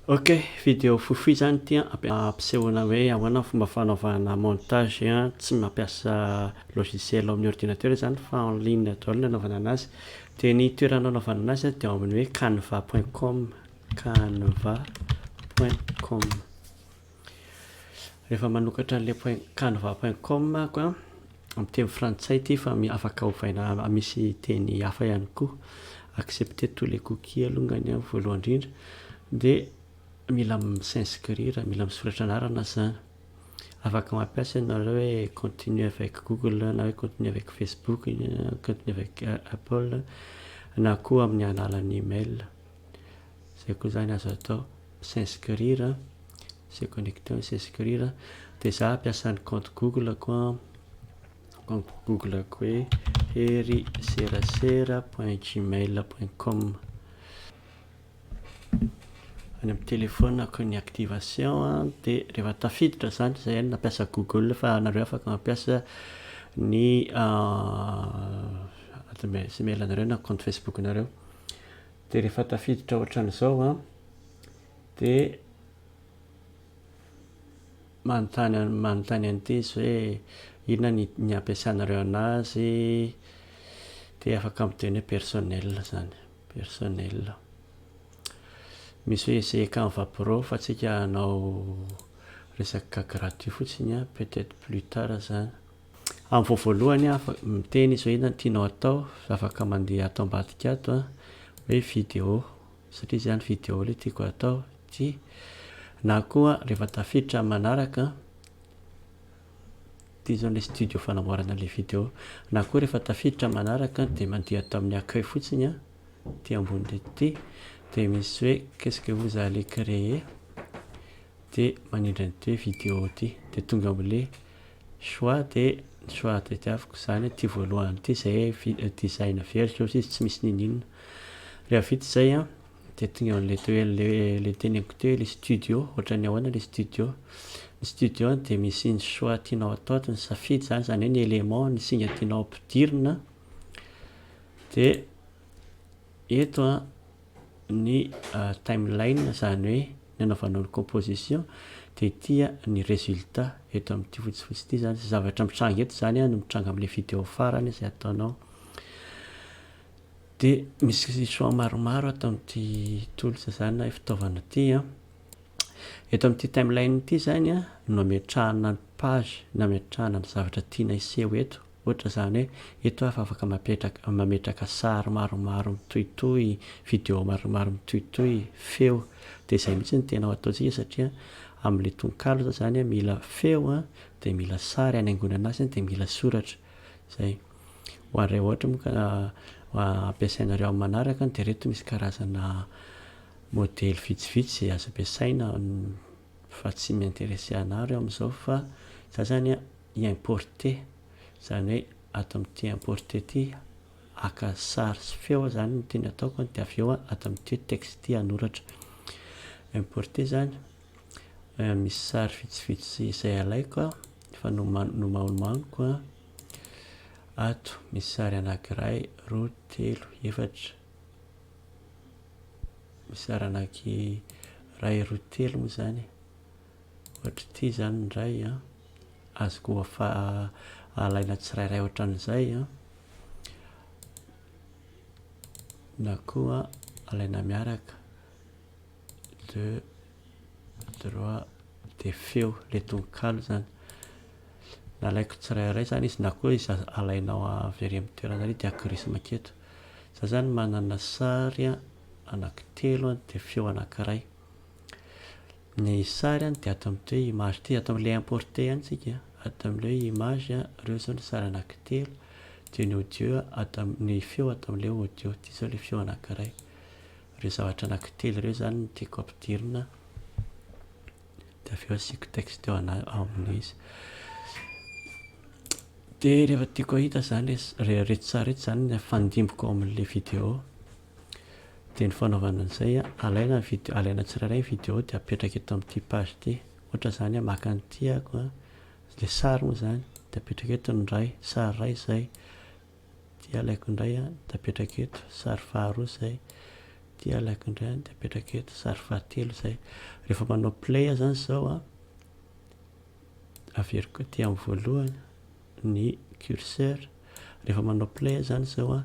Ok, vidéo fohifohy zany ty ampisehoana hoe ahoana fomba fanaovana montage tsy mampiasa logiciel amin'ny ordinateur zany fa en ligne daholo ny anaovana anazy. De ny toerana anaovana anazy dia ao amin'ny hoe canva.com. Canva.com. Rehefa manokatra an'ilay canva.com ako amin'ny teny frantsay ty fa afaka ovaina misy teny hafa ihany koa. Accepter tous les cookies alongany voalohany indrindra. De mila s'inscrire, mila misoratra anarana zany. Afaka mampiasa ianareo hoe continue avec Google na hoe continue avec Facebook, continue avec Apple na koa amin'ny alalan'ny email. Zay koa zany azo atao, s'inscrire, se connecter, s'inscrire. De za ampiasa ny compte Google koa, compte Google ko hoe heriserasera.gmail.com. Any amin'ny téléphone ny activation de rehefa tafiditra zany zay nampiasa Google fa anareo afaka mampiasa ny adresse email anareo na compte Facebook nareo. De rehefa tafiditra ohatran'izao de manontany an'ity izy hoe inona ny ampiasanareo anazy, de afaka miteny hoe personnel zany, personnel. Misy hoe essayer Canva Pro fa tsika hanao resaka gratuit fotsiny peut-être plus tard zany. Amin'ny voalohany miteny izy hoe inona no tianao atao, afaka mandeha ato ambadika ato hoe vidéo, satria zany vidéo ilay tiako atao ty. Na koa rehefa tafiditra manaraka ty zao ilay studio fanamboarana ilay vidéo. Na koa rehefa tafiditra manaraka de mandeha atao amin'ny accueil fotsiny ty ambony ty. De misy hoe qu'est-ce que vous allez créer, de manindra an'ity vidéo ty, de tonga amin'ilay choix de choix tadiaviko zany ty voalohany ty zay design vierge izy tsy misy ninona. Rehefa vita zay de tonga amin'ilay teneniko teo ilay studio, ohatran'ny ahoana ilay studio. Ny studio de misy ny choix tianao atao, ny safidy zany zany hoe ny élément, ny singa tianao ampidirina. De eto ny timeline zany hoe ny anaovanao ny composition. De ity ny résultat eto amin'ity fotsifotsy ity zany zavatra mitranga eto zany no mitranga amin'ilay vidéo farany zay ataonao. De misy choix maromaro atao amin'ity tools zany na fitaovana ity. Eto amin'ity timeline ity zany no ametrahana ny page na ametrahana ny zavatra tiana hiseho eto. Ohatra zany hoe eto afaka mametraka sary maromaro mitohitohy, vidéo maromaro mitohitohy, feo. De zay mihitsy ny tena ataontsika satria amin'ilay tononkalo zany mila feo de mila sary hanaingona anazy de mila soratra. Zay ho an'ireo ohatra moa ka ampiasainareo amin'ny manaraka de reto misy karazana modely vitsivitsy azo ampiasaina fa tsy m'intéressé anareo amin'izao fa za zany importer. Zany hoe ato amin'ity importer ty aka sary sy feo zany no tiany ataoko de avy eo ato amin'ity texte anoratra. Importer zany misy sary vitsivitsy izay alaiko fa nomaniko ato. Misy sary anankiray, roa, telo, efatra. Misy sary anankiray, roa, telo moa zany. Ohatra ity zany ny iray azoko alaina tsirairay ohatran'izay na koa alaina miaraka 2, 3 de feo le tononkalo zany. Nalaiko tsirairay zany izy na koa izy alainao avery amin'ny toerana de akorisy maketo. Za zany manana sary anankitelo de feo anankiray. Ny sary de ato amin'ity image ty, ato amin'ilay importer ihany tsika. Ato amin'ilay image reo zao ny sary anankitelo. De ny audio ny feo ato amin'ilay audio. Ty zao ilay feo anankiray. Reo zavatra anankitelo reo zany no tiako ampidirina. De avy eo asiako texte eo amin'izy. De rehefa tiako hita zany rehetra sary rehetra zany ny fandimbiko amin'ilay vidéo. De ny fanaovana an'izay alaina tsirairay vidéo de apetraka eto amin'ity page ty. Ohatra zany maka an'ity ako le sary moa zany de apetraka eto ny iray, sary iray zay. Ty alaiko indray de apetraka eto, sary faharoa zay. ty alaka indray de apetraka eto sary fahatelo zay. Rehefa manao play zany zao a, averiko aty amin'ny voalohany ny curseur. Rehefa manao play zany zao a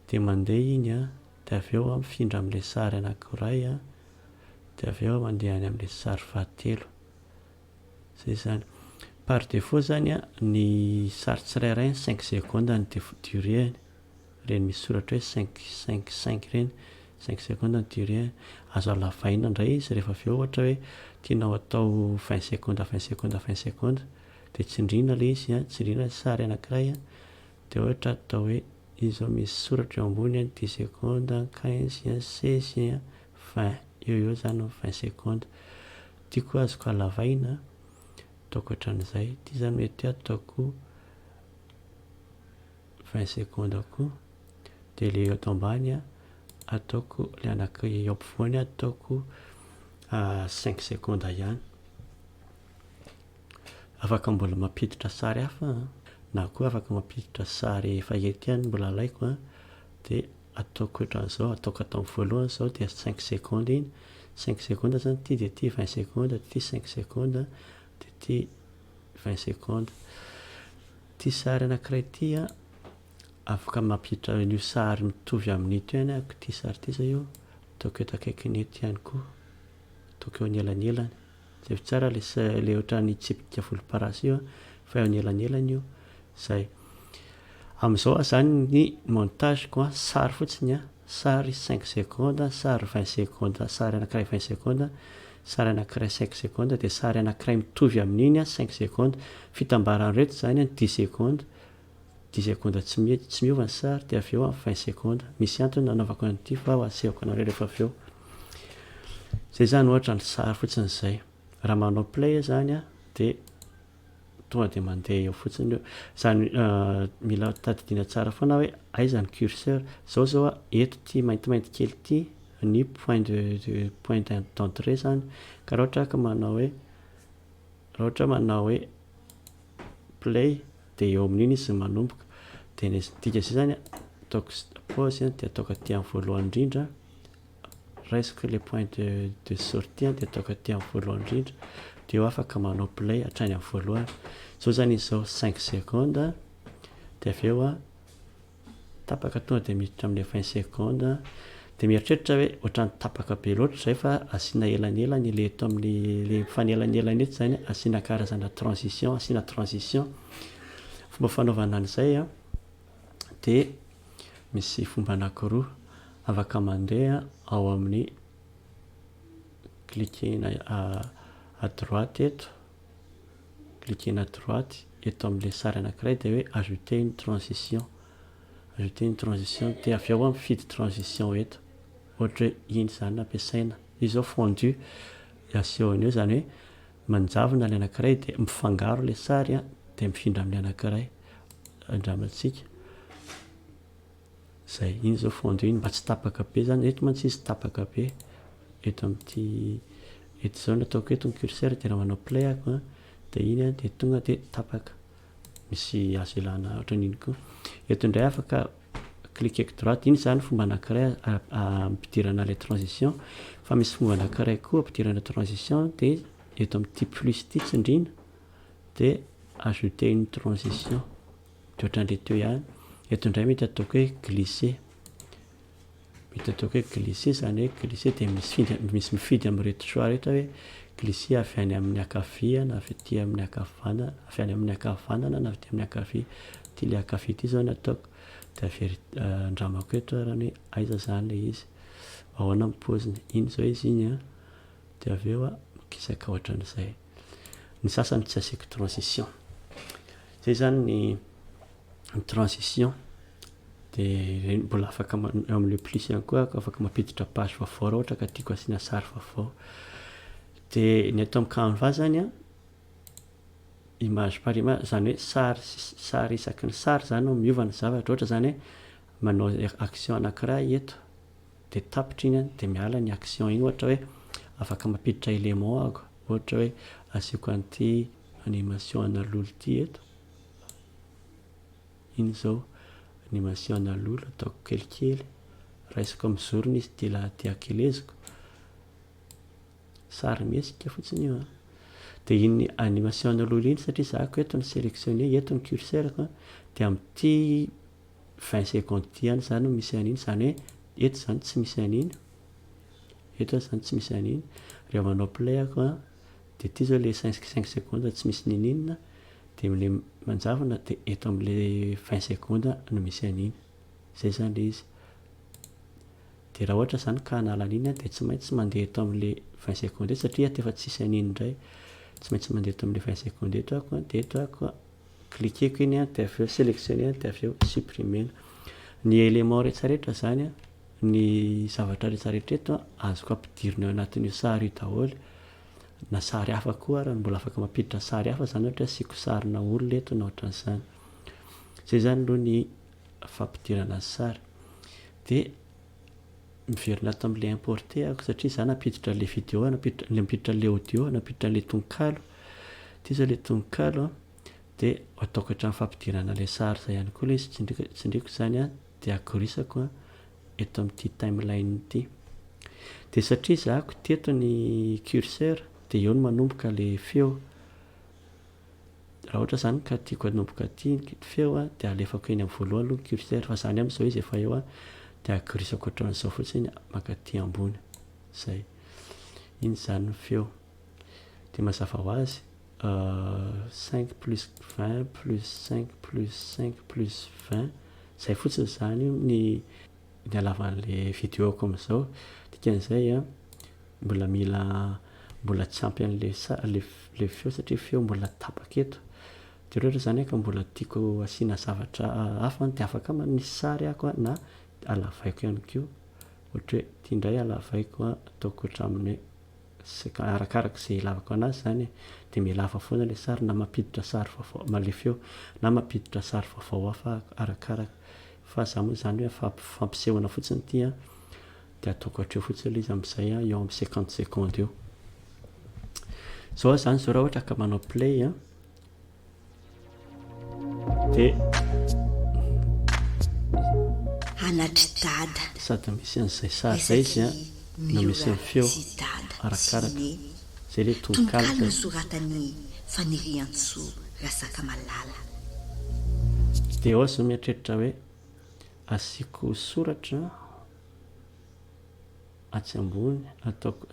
de mandeha iny a, de avy eo a mifindra amin'le sary anankiray a, de avy eo mandeha any amin'le sary fahatelo. Zay zany. Par défaut zany a ny sary tsirairay 5 secondes ny durée, reny misy soratra hoe 5 reny 5 secondes ny durée. Azo alavaina indray izy rehefa avy eo ohatra hoe tianao atao 20 secondes 20 secondes 20 secondes de tsindriana le izy a, tsindriana sary anankiray a, de ohatra atao hoe izy zao misy soratra eo ambony 10 secondes 15 16 20 eo zany 20 secondes. Ty koa azoko alavaina ataoko ohatran'izay. Ty zany mety ataoko 20 secondes koa, de le eto ambany a ataoko le anaky eo ampovoany ataoko 5 secondes ihany. Afaka mbola mampiditra sary hafa na koa afaka mampiditra sary efa eto ihany mbola alaiko a, de ataoko ohatran'izao, ataoko atao amin'ny voalohany zao de 5 secondes iny, 5 secondes zany ty de ty 20 secondes, ty 5 secondes de ty 20 secondes. Ty sary anankiray ty a afaka mampiditra io sary mitovy amin'ito ihany ako ty sary ty zay io, ataoko eto akaiky eto ihany koa, ataoko eo an'elanelany. Zay tsara le ohatran'ny tsipika volomparasy io fa eo an'elanelany io zay. Am'izao zany ny montage a, sary fotsiny a, sary 5 secondes, sary 20 secondes, sary anankiray 20 secondes, sary anankiray 5 secondes, de sary anankiray mitovy amin'iny a 5 secondes. Fitambaran'ireto zany a 10 secondes, 10 secondes tsy miova ny sary, de avy eo a 20 secondes. Misy antony nanaovako an'ity fa ho asehoko anareo rehefa avy eo. Zay zany ohatra ny sary fotsiny zay. Raha manao play zany a de tonga de mandeha eo fotsiny eo. Zany mila tadidina tsara foana hoe aiza ny curseur. Zao a eto ty maintimainty kely ty ny point d'entrée zany. Ka raha ohatra ka manao hoe play de eo amin'iny izy manomboka. De ny dika zay zany ataoko pause de ataoko aty amin'ny voalohany indrindra. Raisiko le point de sortie de ataoko aty amin'ny voalohany indrindra, de eo afaka manao play hatrany amin'ny voalohany. Zao zany izao 5 secondes, de avy eo a tapaka tonga de miditra amin'le 20 secondes, de mieritreritra hoe ohatran'ny tapaka be loatra zay fa asiana elanelany le eto amin'ny le fanelanelany eto zany asiana karazana transition, asiana transition. Fomba fanaovana an'izay a de misy fomba anankiroa. Afaka mandeha ao amin'ny cliquer à droite eto, cliquer à droite eto amin'le sary anankiray de hoe ajouter une transition, ajouter une transition, de avy eo a mifidy transition eto, ohatra hoe iny zany ampiasaina. Izy zao fondu asehony eo zany hoe manjavona le anankiray de mifangaro le sary a, de mifindra amin'ny anankiray. Andramantsika zay, iny zao fondu iny mba tsy tapaka be zany. Eto mantsy izy tapaka be eto amin'ity eto zao nataoko eto ny curseur, de raha manao play ako a de iny a de tonga de tapaka. Misy azo ilana ohatran'iny koa. Eto indray afaka cliquer droite, iny zany fomba anankiray ampidirana le transition. Fa misy fomba anankiray koa ampidirana transition, de eto amin'ity plus ity tsindriana de ajouter une transition, de ohatran'le teo ihany. Eto indray mety ataoko hoe glisser, mety ataoko hoe glisser zany hoe glisser de misy mifidy amin'reto choix rehetra hoe glisser avy any amin'ny ankavia na avy aty amin'ny ankavanana, avy any amin'ny ankavanana na avy aty amin'ny ankavia. Ty le ankavia ty zao no ataoko, de andramako eto arany hoe aiza zany le izy, ahoana ny paoziny. Iny zao izy iny a, de avy eo a mikisaka ohatran'izay. Ny sasany tsy asiako transition. Zay zany ny transition. De mbola afaka eo amin'le plus ihany koa afaka mampiditra page vaovao raha ohatra ka tiako asiana sary vaovao. De ny ato amin'ny Canva zany a, image par image zany hoe sary isaky ny sary zany no miova ny zavatra. Ohatra zany hoe manao action anankiray eto de tapitra iny a de miala ny action iny. Ohatra hoe afaka mampiditra élément ako, ohatra hoe asiako an'ity animation ana lolo ty eto, iny zao animation ana lolo ataoko kelikely. raisiko mizorona izy dia akeleziko sary mesika fotsiny io dia iny animation aloha iny satria zako eto ny sélectionné eto ny curseurko dia amin'ity 20 secondes ty ihany zany no misy an'iny zany hoe eto zany tsy misy an'iny eto zany tsy misy an'iny rehefa manao play ako dia ity zao le 5 secondes tsy misy ninina dia le manjavona dia eto amin'le 20 secondes no misy an'iny zay zany le izy dia raha ohatra zany ka hanala an'iny dia tsy maintsy mandeha eto amin'le 20 secondes satria eto efa tsisy an'iny indray tsy maintsy mandeha eto amin'le 20 secondes eto ako dia eto ako cliqueko iny dia avy eo sélectionné dia avy eo supprimer ny élément rehetrarehetra zany ny zavatra rehetrarehetra eto azoko ampidirina ao anatin'io sary io daholo na sary hafa koa raha mbola afaka mampiditra sary hafa zany ohatra asiako sarina olona eto na ohatran'izany zay zany aloha ny fampidirana sary dia miverina ato amin'ilay importer ako satria za nampiditra le vidéo nampiditra le audio nampiditra le tononkalo ity zao le tononkalo dia ataoko hatramin'ny fampidirana le sary zay ihany koa le izy tsindriako zany dia akorisako eto amin'ity timeline ity dia satria zako teto ny curseur dia eo no manomboka le feo raha ohatra zany ka tiako hanomboka aty feo dia alefako eny amin'ny voalohany aloha ny curseur fa zany amin'izao izy efa eo dia akorisako ohatran'izao fotsiny mankaty ambony zay iny zany ny feo dia mazava ho azy 5 plus 20 plus 5 plus 5 plus 20 zay fotsiny zany ny halavan'le vidéoko amin'izao dikan'izay mbola tsy ampy an'le feo satria feo mbola tapaka eto dia ohatra zany ka mbola tiako asiana zavatra hafa dia afaka manisy sary ako na alavaiko ihany koa ohatra hoe ity indray alavaiko ataoko hatramin'ny arakaraka izay ilavako anazy zany dia milava foana le sary na mampiditra sary vaovao le feo na mampiditra sary vaovao hafa arakaraka fa za moa zany hoe fampisehoana fotsiny ity dia ataoko hatreo fotsiny le izy amin'izay eo amin'ny 50 secondes eo zao zany zao raha ohatra ka manao play dia anatry dada sady misy an'izay sary zay izy no misy ny feo arakaraka zay le tononkalo no soratany fanirian-tsoa rasaka malala dia ao zao mieritreritra hoe asiako soratra atsy ambony ataoko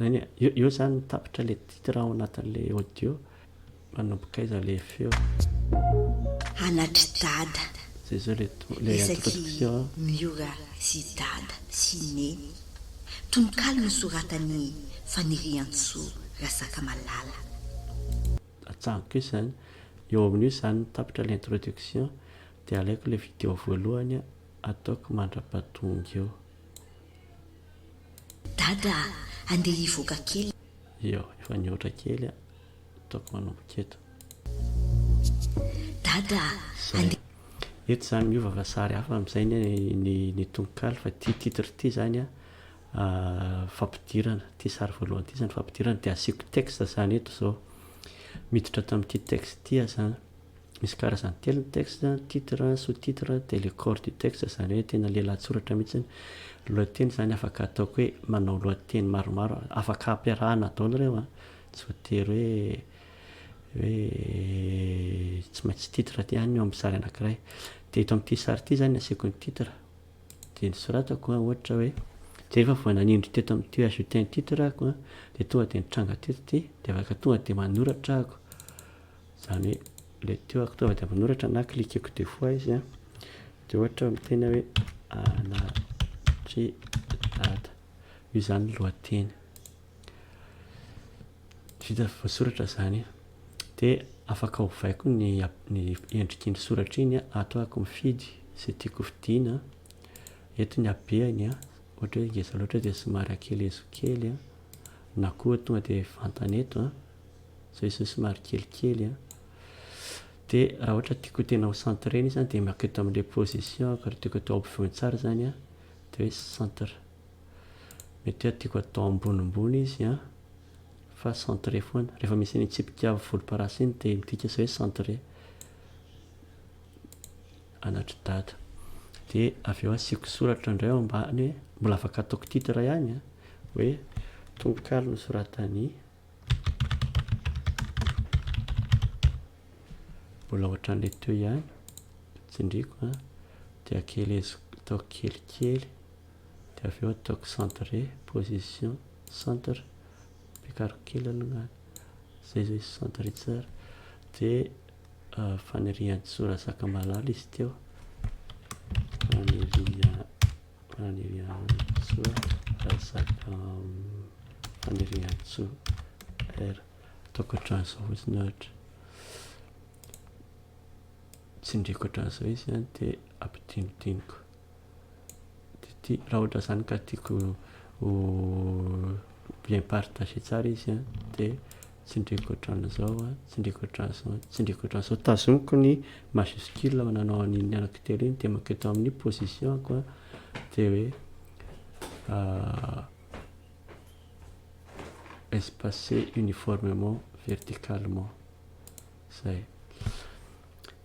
eo zany mitapitra le titre ao anatin'le audio manomboka iza le feo anatry dada zay zao le introduction miora sy dada sy neny tononkalo no soratany fanirian-tsoa rasaka malala atsahako io zany eo amin'io zany mitapitra l'introduction dia alaiko le vidéo voalohany ataoko mandra-pahatonga eo dada andeha hivoaka kely eo efa nioatra kely ataoko manomboka eto dada eto zany miova fa sary hafa amin'izay ny tononkalo fa ty titre ity zany fampidirana ty sary voalohany ity zany fampidirana dia asiako texte zany eto zao miditra ato amin'ity texte ity zany misy karazany telo ny texte titre sous-titre dia le corps du texte zany hoe tena lelatsoratra mihitsy lohateny zany afaka ataoko hoe manao lohateny maromaro afaka ampiarahana daholo ireo tsy voatery hoe tsy maintsy titre ty ihany eo amin'ny sary anankiray dia eto amin'ity sary ity zany asiako ny titre dia nisoratako ohatra hoe dia rehefa voananindry teto amin'ity hoe ajouter ny titre ako dia tonga dia nitranga teto ty dia afaka tonga dia manoratra ako zany hoe le teo ako tonga dia manoratra na cliqueko deux fois izy dia ohatra miteny hoe anatry dada io zany lohateny vita voasoratra zany dia afaka hovaiko ny endriky ny soratra iny ataoko mifidy izay tiako fidiana eto ny habeany ohatra hoe ngeza loatra dia somary akelezokely na koa tonga dia vantana eto zay izy somary kelikely dia raha ohatra tiako tena ho centré izy dia maka eto amin'ilay position ka raha tiako atao ampovoany tsara zany dia hoe centre mety hoe tiako atao ambonimbony izy fa centré foana rehefa misy ny tsipika volomparasy iny dia midika izay hoe centré anatry dada dia avy eo asiako soratra indray ao ambany hoe mbola afaka ataoko titre ihany a hoe tononkalo no soratany mbola ohatran'ilay teo ihany tsindriko a dia ataoko kelikely dia avy eo ataoko centré position centre pikariko kely aloha zay zay centré tsara dia fanirian-tsora sakamalala izy teo fanirian-tso r ataoko ohatran'izao fotsiny ohatra tsindriko ohatran'izao izy zany dia ampidinidiniko dia raha ohatra zany ka tiako ho bien partage tsara izy a dia tsindriko ohatran'izao a tsindriko ohatran'izao tazomiko ny majuscule mananao an'iny anankitelo iny dia maketo amin'ny position ko a dia hoe espacer uniformément verticalement zay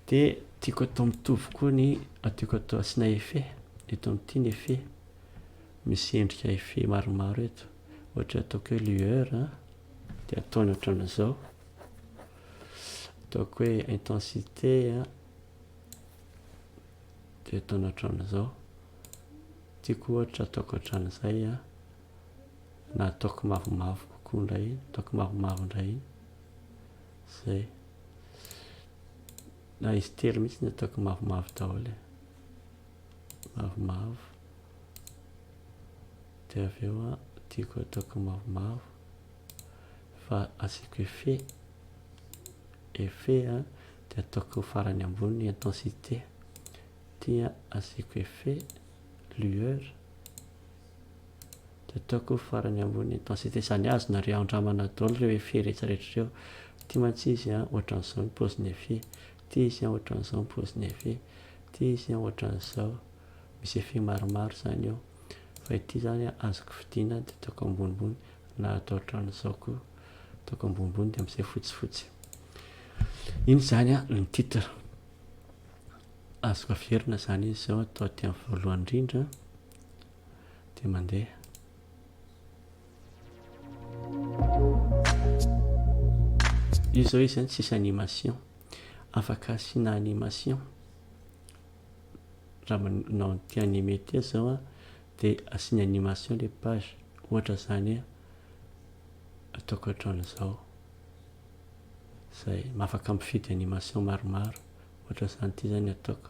dia tiako atao mitovy koa ny tiako atao asina effet eto amin'ity ny effet misy endrika effet maromaro eto ohatra ataoko hoe lueur a dia ataony ohatran'izao ataoko hoe intensité a dia ataony ohatran'izao tiako ohatra ataoko ohatran'izay a na ataoko mavomavo kokoa indray ataoko mavomavo indray zay na izy telo mihitsy ny ataoko mavomavo daholo mavomavo dia avy eo a tiako ataoko mavomavo fa asiako effet a dia ataoko farany ambony ny intensité dia asiako effet lueur dia ataoko farany ambony intensité izany azonareo andramana daholo ireo effet rehetrarehetra ireo ity mantsy izy a ohatran'izao ny paoziny effet ity izy a ohatran'izao ny paoziny effet ity izy a ohatran'izao misy effet maromaro zany eo fa ity zany a azoko fidiana dia ataoko ambonimbony na atao ohatran'izao koa ataoko ambonimbony dia amin'izay fotsifotsy iny zany a ny titre azoko averina zany izy zao atao aty amin'ny voalohany indrindra dia mandeha io zao izy zany tsisy animation afaka asiana animation raha manao ty animé ty zao a dia asiana animation le page ohatra zany a ataoko ohatran'izao zay mahafaka mifidy animation maromaro ohatra zany ity zany ataoko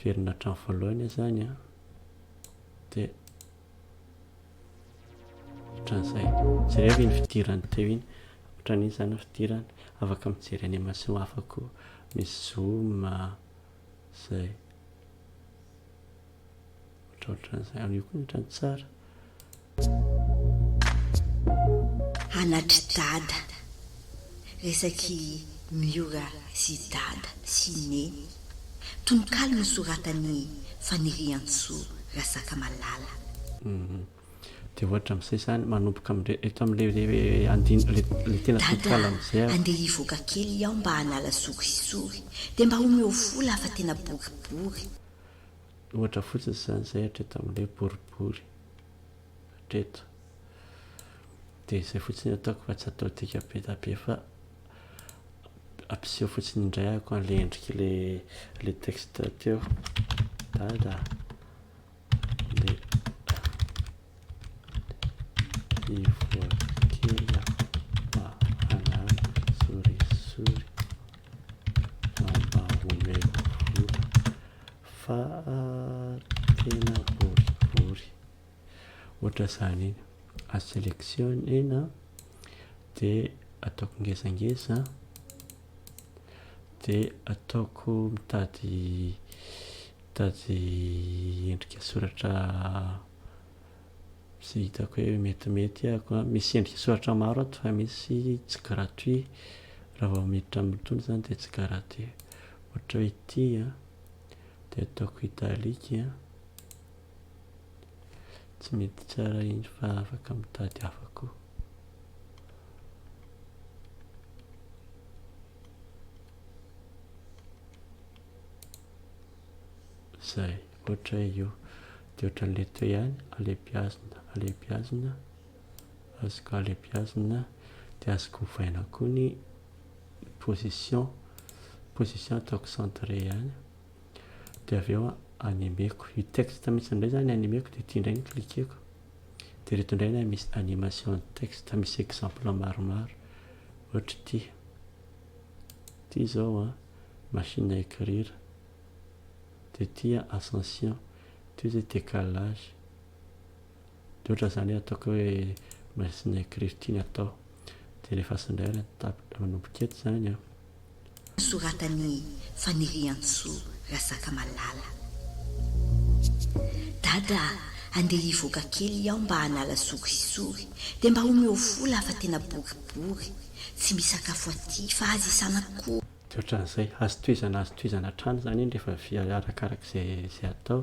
verina hatramin'ny voalohany zany a dia ohatran'izay jereo iny fidirany teo iny ohatran'iny zany fidirany afaka mijery animation hafa koa misy zoom zay ohatran'izay amin'io koa ohatrany tsara anatry dada resaky miora sy dada sy neny tononkalo no soratany fanirian-tsoa rasaka malala dia ohatra amin'izay zany manomboka eto amin'le andiny le tena tononkalo amin'izay andeha hivoaka kely iaho mba hanala sorisory dia mba omeo vola afa tena boribory ohatra fotsiny zany zay hatreto amin'ilay boribory hatreto dia izay fotsiny ataoko fa tsy atao tika be da be fa ampiseho fotsiny indray ahako an'le endrika le texte teo dada le ivoakely mba hanala sorisory mba omeo vola fa tena boribory ohatra zany iny asélectionnena dia ataoko ngezangeza dia ataoko mitady endrika soratra sy hitako hoe metimety ahako misy endrika soratra maro ato fa misy tsy gratuit raha vao miditra amin'itony zany dia tsy gratuit ohatra hoe ity a dia ataoko italique a tsy mety tsara iny fa afaka mitady hafa koa zay ohatra io dia ohatran'le teo ihany alehibiazina azoko alehibiazina dia azoko ovaina koa ny position ataoko centré ihany dia avy eo animeko io texte misy indray zany animeko dia ity indray ny cliqueko dia reto indray na misy animation texte misy exemple maromaro ohatra ity zao machine à écrire dia ity ascension ity zay décalage dia ohatra zany ataoko hoe machine à écrire ity ny atao dia rehefa sindray manomboka eto zany soratany fanirian-tsoa rasaka malala dada andeha hivoaka kely aho mba hanala sorisory dia mba homeo vola afa tena boribory tsy misakafo aty fa azy isanako dia ohatran'izay azo tohizana trano zany iny rehefa arakarak'izay atao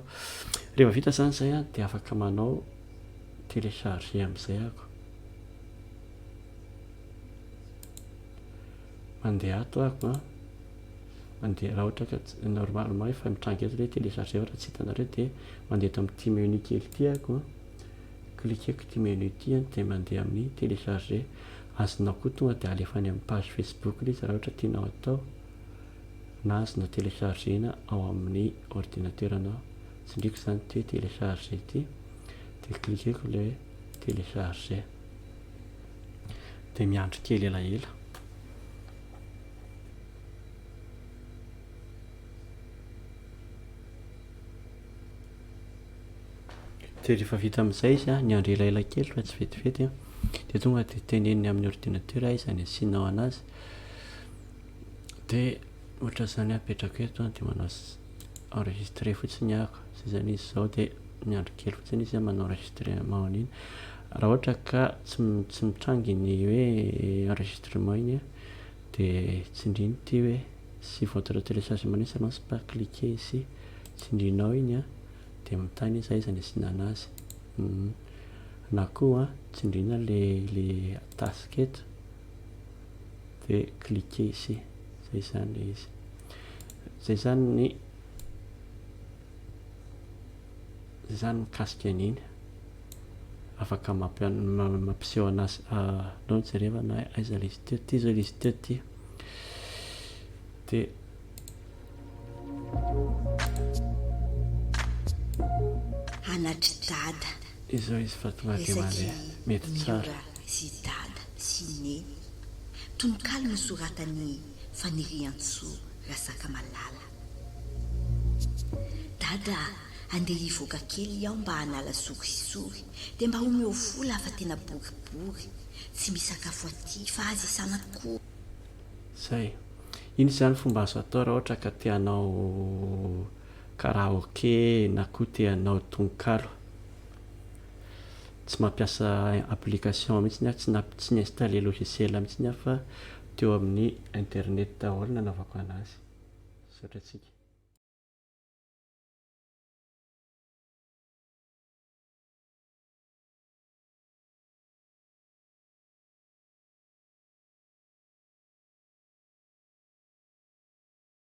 rehefa vita zany zay dia afaka manao télécharger amin'izay ako mandeha ato ako mandeha raha ohatra ka normalement efa mitranga eto ilay télécharger ohatra tsy hitanareo dia mandeha eto amin'ity menu kely ity ako cliqueko ity menu ity dia mandeha amin'ny télécharger azonao koa tonga dia alefany amin'ny page Facebook ilay izy raha ohatra tianao atao na azonao téléchargena ao amin'ny ordinateuranao tsindriko zany ty hoe télécharger ity dia cliqueko ilay télécharger dia miandro kely elaela dia rehefa vita amin'izay izy ny andro elaela kely fa tsy vetivety dia tonga dia teneniny amin'ny ordinateur izy any asianao anazy dia ohatra zany apetrako eto dia manao enregistré fotsiny ako zay zany izy zao dia ny andro kely fotsiny izy manao enregistrement an'iny raha ohatra ka tsy mitrangy ny hoe enregistrement iny dia tsindriny ity hoe si votre téléchargement nécessairement c'est pas cliquer ici tsindrinao iny dia mitany izy aiza ny asiana anazy na koa tsindrina le tasketo dia cliquer ici zay zany le izy zay zany mikasika an'iny afaka mampiseho anazy nao jereva na aiza le izy teo ty zao le izy teo ty dia anatry dada izao izy fa tonga dia mandeha mety tsara sy dada sy neny tononkalo no soratany fanirian-tsoa rasaka malala dada andeha hivoaka kely aho mba hanala sorisory dia mba homeo vola afa tena boribory tsy misakafo aty fa azy isanako zay iny zany fomba azo atao raha ohatra ka tianao karaoke na koa tianao tononkalo tsy mampiasa application mihitsy tsy ny installer logiciel mihitsy fa teo amin'ny internet daholo nanaovako anazy saotra tsika